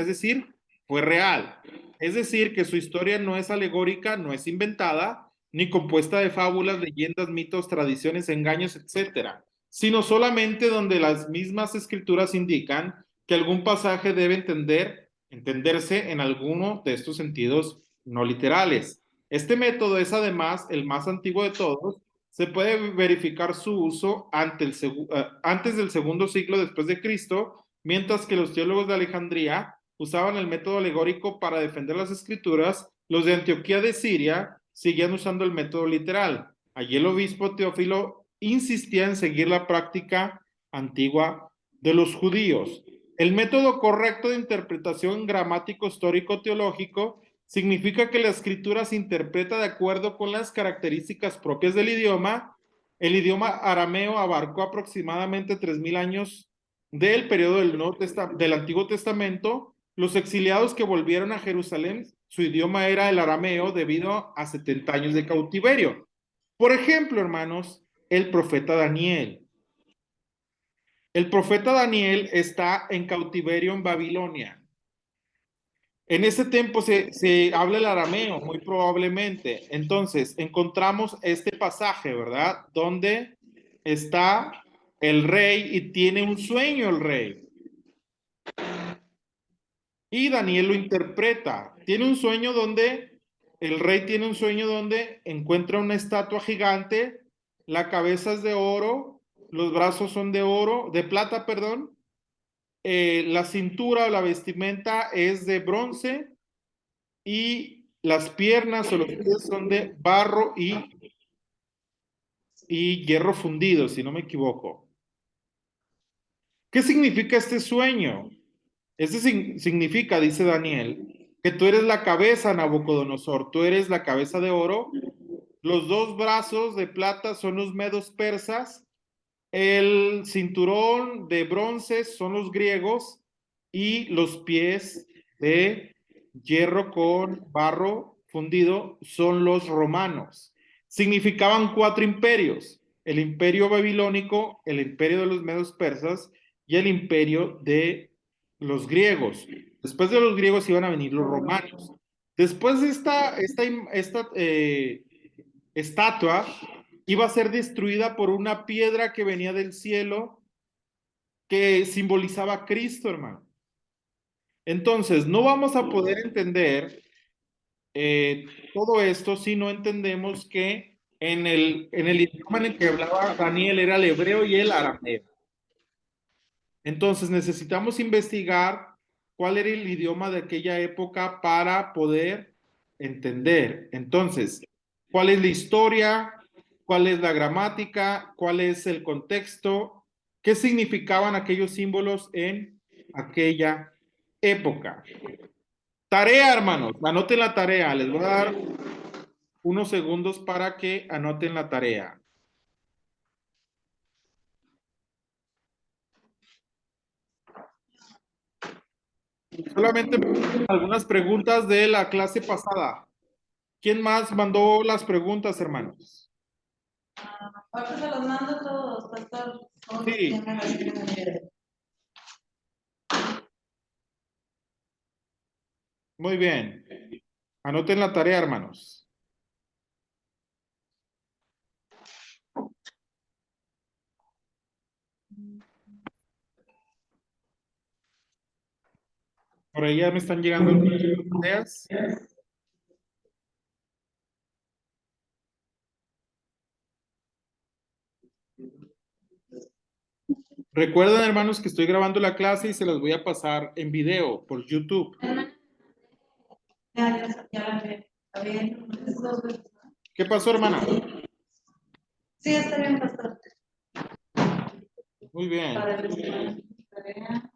es decir, fue real. Es decir, que su historia no es alegórica, no es inventada, ni compuesta de fábulas, leyendas, mitos, tradiciones, engaños, etcétera, sino solamente donde las mismas escrituras indican que algún pasaje debe entenderse en alguno de estos sentidos no literales. Este método es además el más antiguo de todos. Se puede verificar su uso antes del segundo siglo después de Cristo, mientras que los teólogos de Alejandría usaban el método alegórico para defender las escrituras. Los de Antioquía de Siria seguían usando el método literal. Allí el obispo Teófilo insistía en seguir la práctica antigua de los judíos. El método correcto de interpretación gramático histórico teológico significa que la escritura se interpreta de acuerdo con las características propias del idioma. El idioma arameo abarcó aproximadamente 3000 años del periodo del Antiguo Testamento. Los exiliados que volvieron a Jerusalén, su idioma era el arameo debido a 70 años de cautiverio. Por ejemplo, hermanos, el profeta Daniel. El profeta Daniel está en cautiverio en Babilonia. En ese tiempo se habla el arameo, muy probablemente. Entonces, encontramos este pasaje, ¿verdad? Donde está el rey y tiene un sueño el rey. Y Daniel lo interpreta. Tiene un sueño donde, el rey tiene un sueño donde encuentra una estatua gigante, la cabeza es de oro, los brazos son de oro, de plata, perdón. La cintura o la vestimenta es de bronce y las piernas o los pies son de barro y hierro fundido, si no me equivoco. ¿Qué significa este sueño? Significa, dice Daniel, que tú eres la cabeza, Nabucodonosor, tú eres la cabeza de oro, los dos brazos de plata son los medos persas, el cinturón de bronce son los griegos y los pies de hierro con barro fundido son los romanos. Significaban 4 imperios: el imperio babilónico, el imperio de los medos persas y el imperio de los griegos. Después de los griegos iban a venir los romanos. Después de esta estatua iba a ser destruida por una piedra que venía del cielo que simbolizaba a Cristo, hermano. Entonces, no vamos a poder entender todo esto si no entendemos que en el idioma en el que hablaba Daniel era el hebreo y el arameo. Entonces, necesitamos investigar cuál era el idioma de aquella época para poder entender. Entonces, ¿cuál es la historia? ¿Cuál es la gramática? ¿Cuál es el contexto? ¿Qué significaban aquellos símbolos en aquella época? Tarea, hermanos. Anoten la tarea. Les voy a dar unos segundos para que anoten la tarea. Solamente algunas preguntas de la clase pasada. ¿Quién más mandó las preguntas, hermanos? Ahorita se los mando todos, pastor. Todos los Sí. tienen ahí en el video. Muy bien. Anoten la tarea, hermanos. Por ahí ya me están llegando algunas ideas. Recuerden, hermanos, que estoy grabando la clase y se las voy a pasar en video por YouTube. Ya la vi. Está bien. Es 2 veces, ¿no? ¿Qué pasó, hermana? Sí, está bien, pastor. Muy bien. Para el tarea.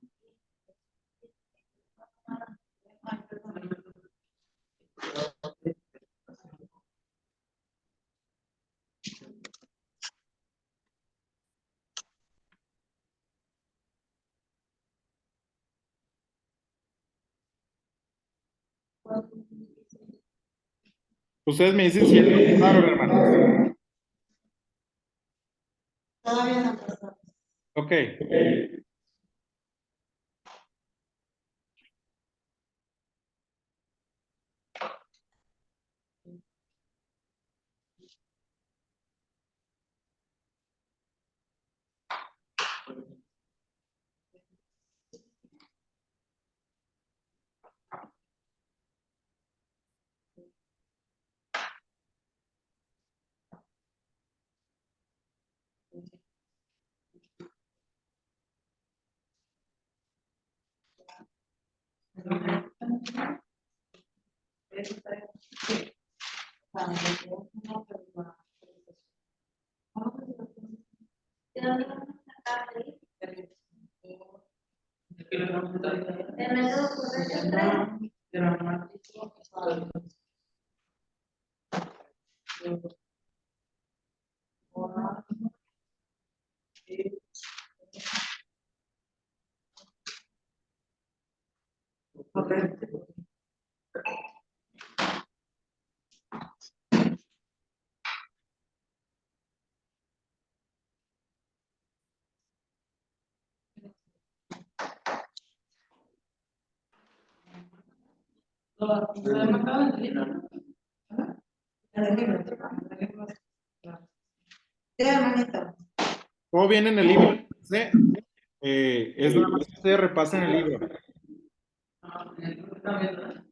Ay, perdón. Ustedes me dicen si ya lo pasaron, hermanos. Todavía no, pastor. Ok. El método correcto 3. Correcto. Lo hemos marcado en el libro, ¿no? En el libro. Sí, hermanito. Todo viene en el libro. ¿Sí? Es nada más que ustedes repasen el libro. En el libro también, ¿no?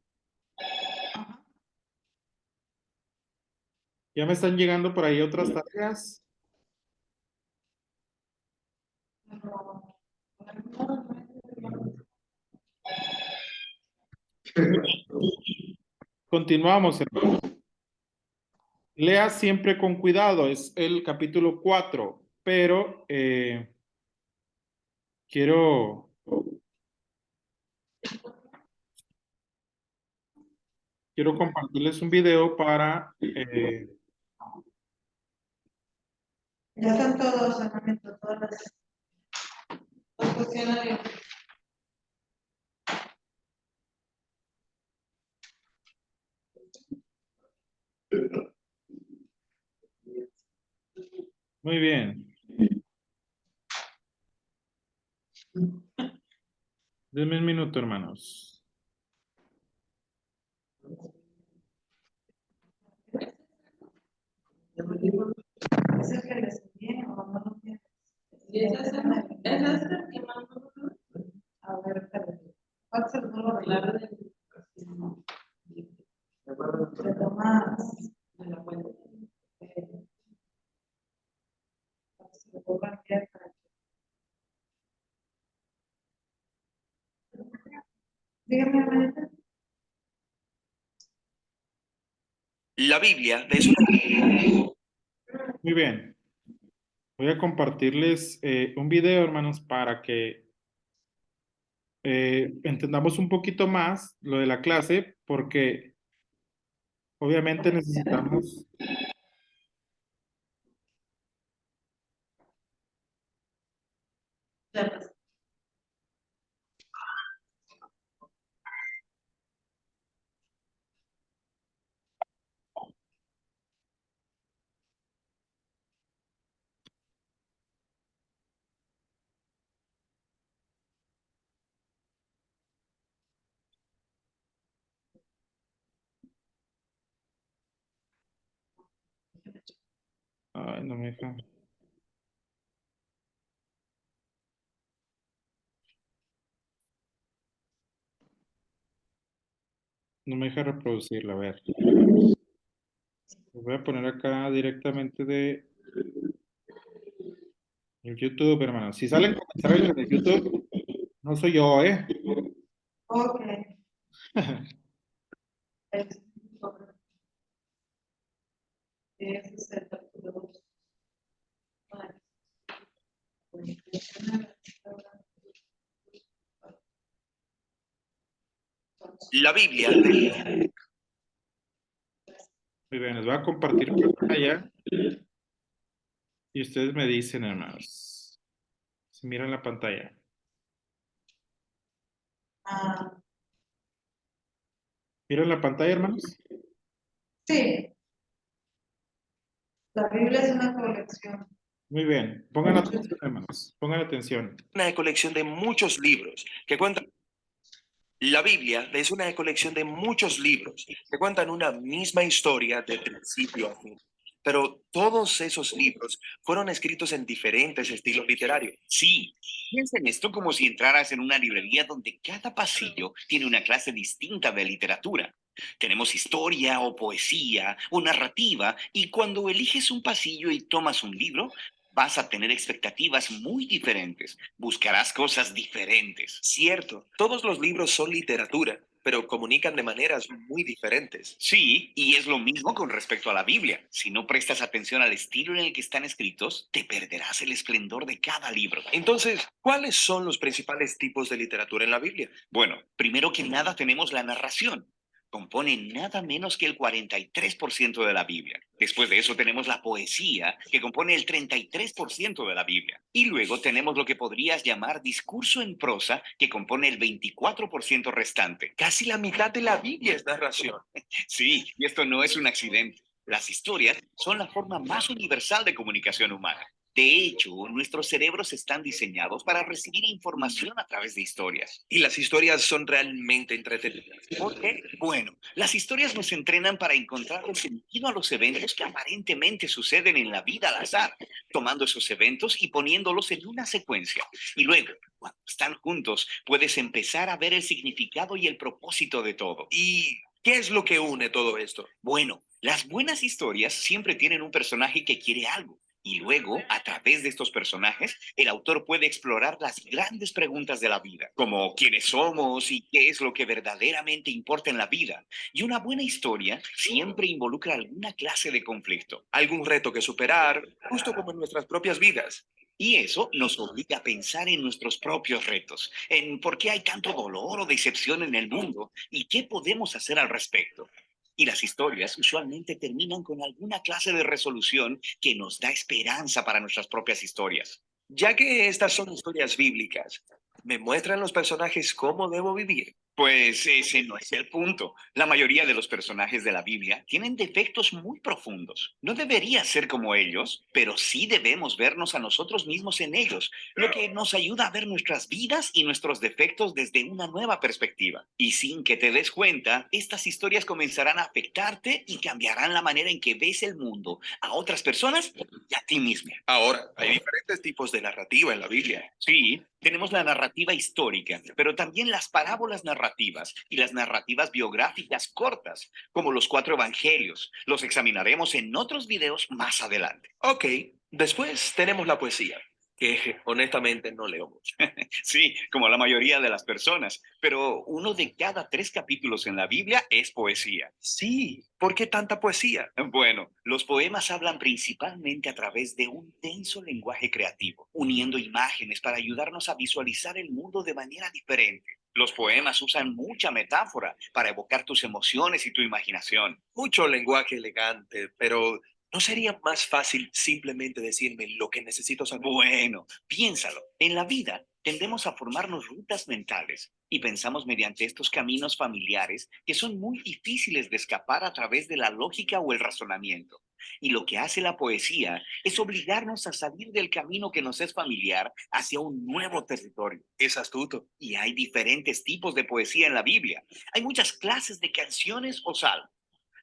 Ya me están llegando por ahí otras tareas. Continuamos, hermano. Lea siempre con cuidado, es el capítulo 4, pero quiero compartirles un video para Ya están todos, hermanito, todas los cuestionarios. muy bien. Denme un minuto, hermanos. ¿Es el que les envié o no lo tienes? ¿Y ese es el que mandó? A ver, espérate. ¿Cuál es el número de la de Tomás? De la fuente. Se lo puedo cambiar para que- Dígame, hermanita. La Biblia es una... Muy bien. Voy a compartirles un video, hermanos, para que entendamos un poquito más lo de la clase, porque obviamente necesitamos... Ay, no me deja. No me deja reproducirlo, a ver. Lo voy a poner acá directamente de el YouTube, hermano. Si salen comentarios en el YouTube, no soy yo, ¿eh? Ok. Ese es el capítulo 2. La Biblia Muy bien, les voy a compartir pantalla y ustedes me dicen, hermanos. Si miran la pantalla. Ah, ¿Miran la pantalla, hermanos? sí, la Biblia es una colección. Muy bien. Pongan atención, hermanos. Pongan atención. es una colección de muchos libros que cuentan... La Biblia es una colección de muchos libros que cuentan una misma historia de principio a fin. Pero todos esos libros fueron escritos en diferentes estilos literarios. Sí, piensa en esto como si entraras en una librería donde cada pasillo tiene una clase distinta de literatura. Tenemos historia o poesía o narrativa, y cuando eliges un pasillo y tomas un libro, vas a tener expectativas muy diferentes. Buscarás cosas diferentes. Cierto, todos los libros son literatura, pero comunican de maneras muy diferentes. Sí, y es lo mismo con respecto a la Biblia. Si no prestas atención al estilo en el que están escritos, te perderás el esplendor de cada libro. Entonces, ¿cuáles son los principales tipos de literatura en la Biblia? Bueno, primero que nada tenemos la narración. Compone nada menos que el 43% de la Biblia. Después de eso tenemos la poesía, que compone el 33% de la Biblia. Y luego tenemos lo que podrías llamar discurso en prosa, que compone el 24% restante. Casi la mitad de la Biblia es narración. Sí, y esto no es un accidente. Las historias son la forma más universal de comunicación humana. De hecho, nuestros cerebros están diseñados para recibir información a través de historias. Y las historias son realmente entretenidas. ¿Por qué? Bueno, las historias nos entrenan para encontrar el sentido a los eventos que aparentemente suceden en la vida al azar, tomando esos eventos y poniéndolos en una secuencia. Y luego, cuando están juntos, puedes empezar a ver el significado y el propósito de todo. ¿Y qué es lo que une todo esto? Bueno, las buenas historias siempre tienen un personaje que quiere algo. Y luego, a través de estos personajes, el autor puede explorar las grandes preguntas de la vida, como quiénes somos y qué es lo que verdaderamente importa en la vida. Y una buena historia siempre involucra alguna clase de conflicto. Algún reto que superar, justo como en nuestras propias vidas. Y eso nos obliga a pensar en nuestros propios retos, en por qué hay tanto dolor o decepción en el mundo y qué podemos hacer al respecto. Y las historias usualmente terminan con alguna clase de resolución que nos da esperanza para nuestras propias historias. Ya que estas son historias bíblicas, ¿me muestran los personajes cómo debo vivir? Pues ese no es el punto. La mayoría de los personajes de la Biblia tienen defectos muy profundos. No debería ser como ellos, pero sí debemos vernos a nosotros mismos en ellos, lo que nos ayuda a ver nuestras vidas y nuestros defectos desde una nueva perspectiva. Y sin que te des cuenta, estas historias comenzarán a afectarte y cambiarán la manera en que ves el mundo, a otras personas y a ti mismo. Ahora, hay diferentes tipos de narrativa en la Biblia. Sí, tenemos la narrativa histórica, pero también las parábolas narrativas y las narrativas biográficas cortas, como los 4 evangelios. Los examinaremos en otros videos más adelante. Ok, después tenemos la poesía, que honestamente no leo mucho. Sí, como la mayoría de las personas, pero 1 de cada 3 capítulos en la Biblia es poesía. Sí, ¿por qué tanta poesía? Bueno, los poemas hablan principalmente a través de un denso lenguaje creativo, uniendo imágenes para ayudarnos a visualizar el mundo de manera diferente. Los poemas usan mucha metáfora para evocar tus emociones y tu imaginación. Mucho lenguaje elegante, pero ¿no sería más fácil simplemente decirme lo que necesito saber? Bueno, piénsalo. En la vida tendemos a formarnos rutas mentales y pensamos mediante estos caminos familiares que son muy difíciles de escapar a través de la lógica o el razonamiento. Y lo que hace la poesía es obligarnos a salir del camino que nos es familiar hacia un nuevo territorio. Es astuto. Y hay diferentes tipos de poesía en la Biblia. Hay muchas clases de canciones o salmos.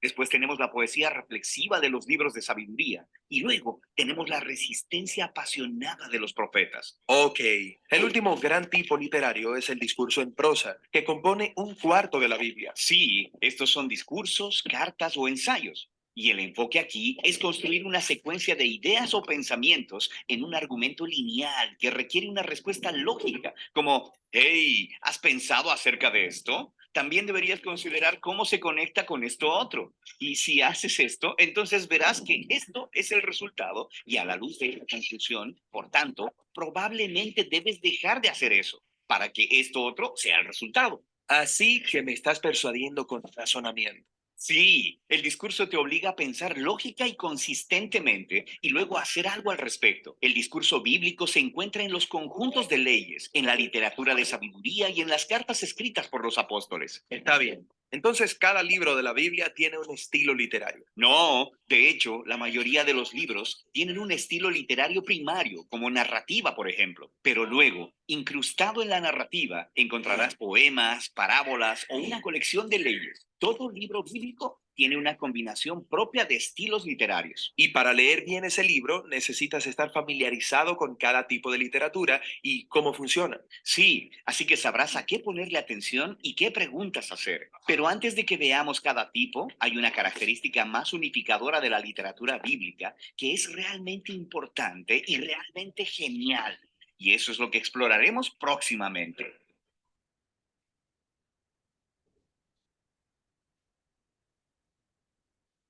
Después tenemos la poesía reflexiva de los libros de sabiduría. Y luego tenemos la resistencia apasionada de los profetas. Ok, el último gran tipo literario es el discurso en prosa, que compone un cuarto de la Biblia. Sí, estos son discursos, cartas o ensayos. Y el enfoque aquí es construir una secuencia de ideas o pensamientos en un argumento lineal que requiere una respuesta lógica, como, hey, ¿has pensado acerca de esto? También deberías considerar cómo se conecta con esto otro. Y si haces esto, entonces verás que esto es el resultado y a la luz de la conclusión, por tanto, probablemente debes dejar de hacer eso para que esto otro sea el resultado. Así que me estás persuadiendo con razonamiento. Sí, el discurso te obliga a pensar lógica y consistentemente y luego a hacer algo al respecto. El discurso bíblico se encuentra en los conjuntos de leyes, en la literatura de sabiduría y en las cartas escritas por los apóstoles. Está bien. Entonces, cada libro de la Biblia tiene un estilo literario. No, de hecho, la mayoría de los libros tienen un estilo literario primario, como narrativa, por ejemplo. Pero luego, incrustado en la narrativa, encontrarás poemas, parábolas o una colección de leyes. Todo libro bíblico tiene una combinación propia de estilos literarios. Y para leer bien ese libro, necesitas estar familiarizado con cada tipo de literatura y cómo funciona. Sí, así que sabrás a qué ponerle atención y qué preguntas hacer. Pero antes de que veamos cada tipo, hay una característica más unificadora de la literatura bíblica que es realmente importante y realmente genial. Y eso es lo que exploraremos próximamente.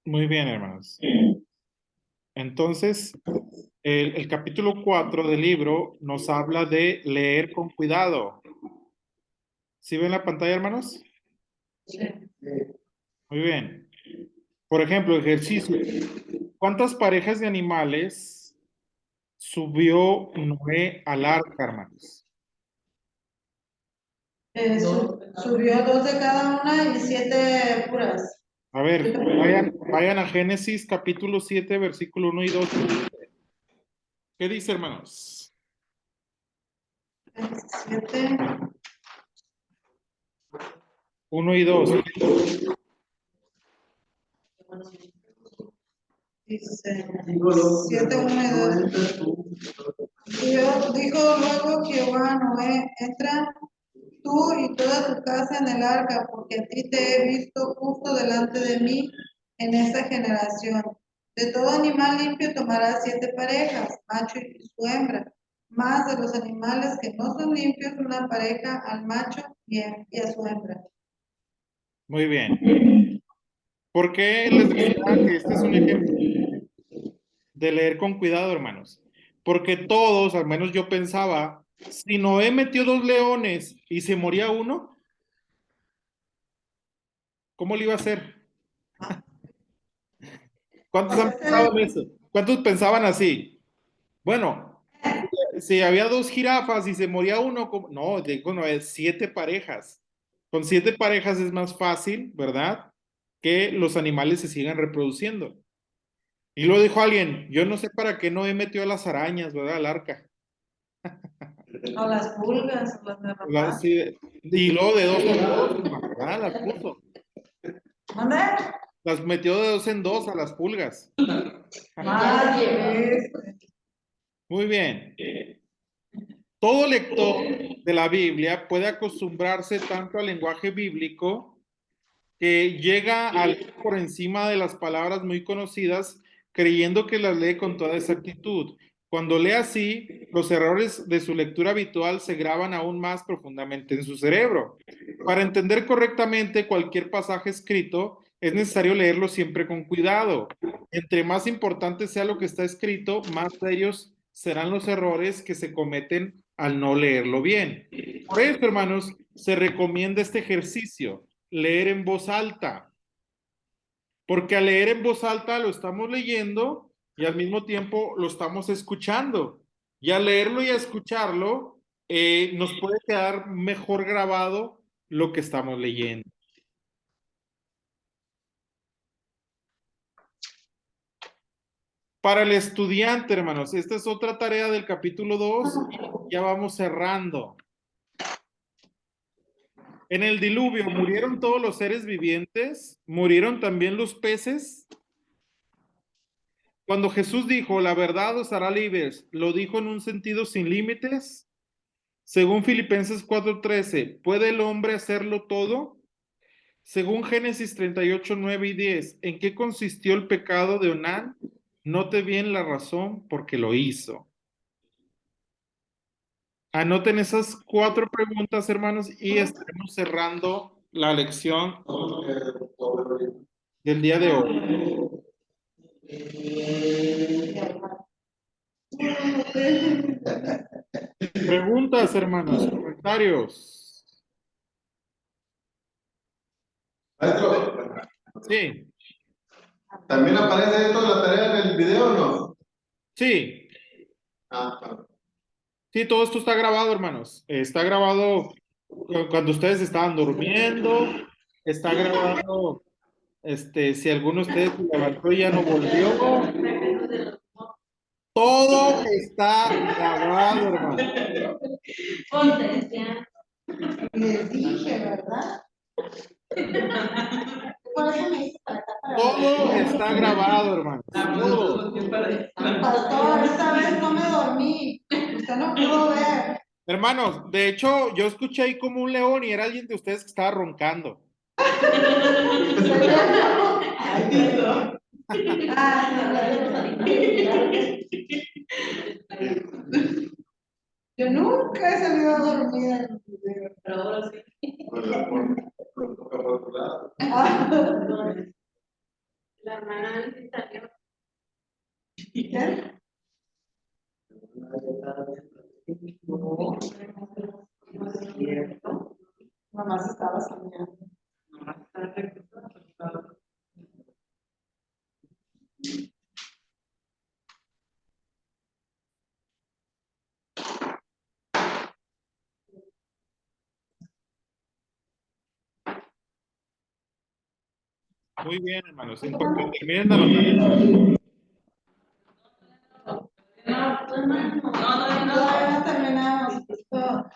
Muy bien, hermanos. Entonces, el capítulo 4 del libro nos habla de leer con cuidado. ¿Sí ven la pantalla, hermanos? Sí. Muy bien. Por ejemplo, ejercicio. ¿Cuántas parejas de animales subió Noé al arca, hermanos? Subió 2 de cada una y 7 puras. A ver, vayan a Génesis capítulo 7, versículo 1 y 2. ¿Qué dice, hermanos? 7. 1 y 2. Dice 7, 1 y 2. Dijo luego Jehová a Noé, entra tú y toda tu casa en el arca, porque a ti te he visto justo delante de mí en esta generación. De todo animal limpio tomarás 7 parejas, macho y su hembra, más de los animales que no son limpios, una pareja al macho y a su hembra. Muy bien. ¿Por qué les decía que este es un ejemplo de leer con cuidado, hermanos? Porque todos, al menos yo pensaba, si Noé metió 2 leones y se moría uno, ¿cómo le iba a hacer? ¿Cuántos han pensado en eso? ¿Cuántos pensaban así? Bueno, si había 2 jirafas y se moría uno, no, digo, no, es 7 parejas. Con 7 parejas es más fácil, ¿verdad? Que los animales se sigan reproduciendo. Y luego dijo alguien, yo no sé para qué Noé metió a las arañas, ¿verdad? Al arca. O las pulgas, o las garrapatas. Sí, y luego de 2 en 2, hermano, ¿verdad? Las puso. ¿Dónde? Las metió de 2 en 2 a las pulgas. Muy bien. Todo lector de la Biblia puede acostumbrarse tanto al lenguaje bíblico que llega a leer por encima de las palabras muy conocidas, creyendo que las lee con toda exactitud. Cuando lee así, los errores de su lectura habitual se graban aún más profundamente en su cerebro. Para entender correctamente cualquier pasaje escrito, es necesario leerlo siempre con cuidado. Entre más importante sea lo que está escrito, más serios serán los errores que se cometen al no leerlo bien. Por eso, hermanos, se recomienda este ejercicio, leer en voz alta, porque al leer en voz alta lo estamos leyendo y al mismo tiempo lo estamos escuchando. Y al leerlo y a escucharlo, nos puede quedar mejor grabado lo que estamos leyendo. Para el estudiante, hermanos, esta es otra tarea del capítulo 2. Ya vamos cerrando. En el diluvio murieron todos los seres vivientes, murieron también los peces. Cuando Jesús dijo, la verdad os hará libres, ¿lo dijo en un sentido sin límites? Según Filipenses 4:13, ¿puede el hombre hacerlo todo? Según Génesis 38, 9 y 10, ¿en qué consistió el pecado de Onán? Note bien la razón porque lo hizo. Anoten esas 4 preguntas, hermanos, y estaremos cerrando la lección del día de hoy. Preguntas, hermanos, comentarios. Maestro, Sí, ¿también aparece esto en la tarea en el video o no? sí, Ah, sí, todo esto está grabado, hermanos. Está grabado cuando ustedes estaban durmiendo, está grabado, si alguno de ustedes se levantó y ya no volvió. Todo está grabado, hermano. Les dije, ¿verdad? Por eso me hice para acá, para Todo está grabado, hermanos. Todo. Pastor, esta vez no me dormí. Usted no pudo ver. Hermanos, de hecho, yo escuché ahí como un león y era alguien de ustedes que estaba roncando. Yo nunca he salido a dormir en el video. Pero ahora sí. pues la toca por otro lado. Ah. La hermana ¿Qué? Nomás estaba soñando. Muy bien, hermanos. En cuanto terminen de anotar. Todavía no terminamos. Esto.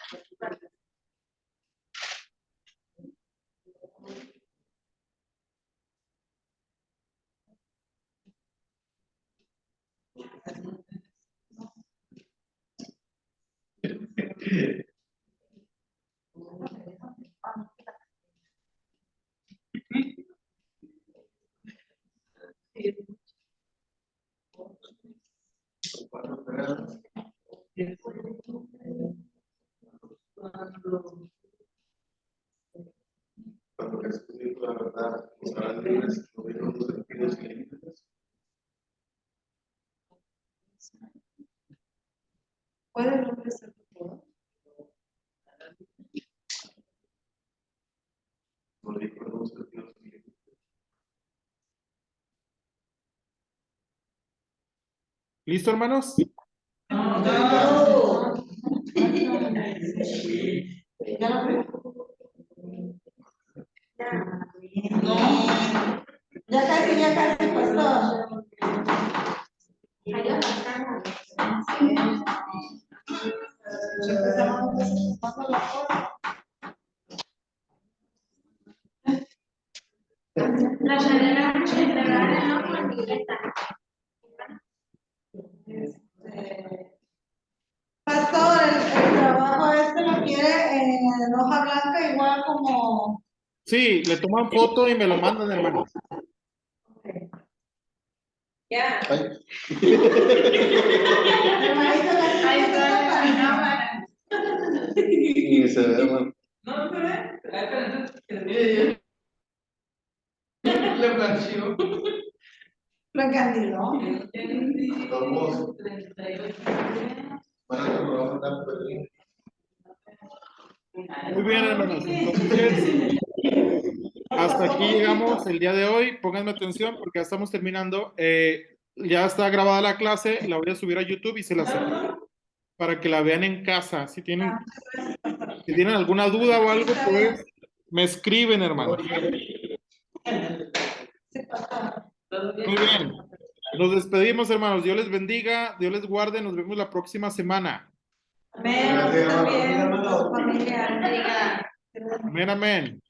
Cuando Jesús dijo la verdad, serán libres, no dijo los sentidos y límites. ¿Puede el hombre ser todo? No dijo los sentidos y límites. ¿Listo, hermanos? Ya casi, pastor. Pastor, el trabajo este lo quiere en hoja blanca igual como... Sí, le toman foto y me lo mandan, hermanos. Ya. Ay. Hermanito, Ahí está la cámara. Y se ve, hermano. No se ve. Ay, pero entonces, que mire yo. Le planchó. lo encandiló. Vamos. Para que lo vamos a dar por ahí. Muy bien, hermanos. Entonces, hasta aquí llegamos el día de hoy. Pónganme atención porque ya estamos terminando. Ya está grabada la clase, la voy a subir a YouTube y se la subo para que la vean en casa. Si tienen alguna duda o algo, pues me escriben, hermanos. Muy bien. Nos despedimos, hermanos. Dios les bendiga, Dios les guarde. Nos vemos la próxima semana. Amén, usted también, con su familia. Amén, amén.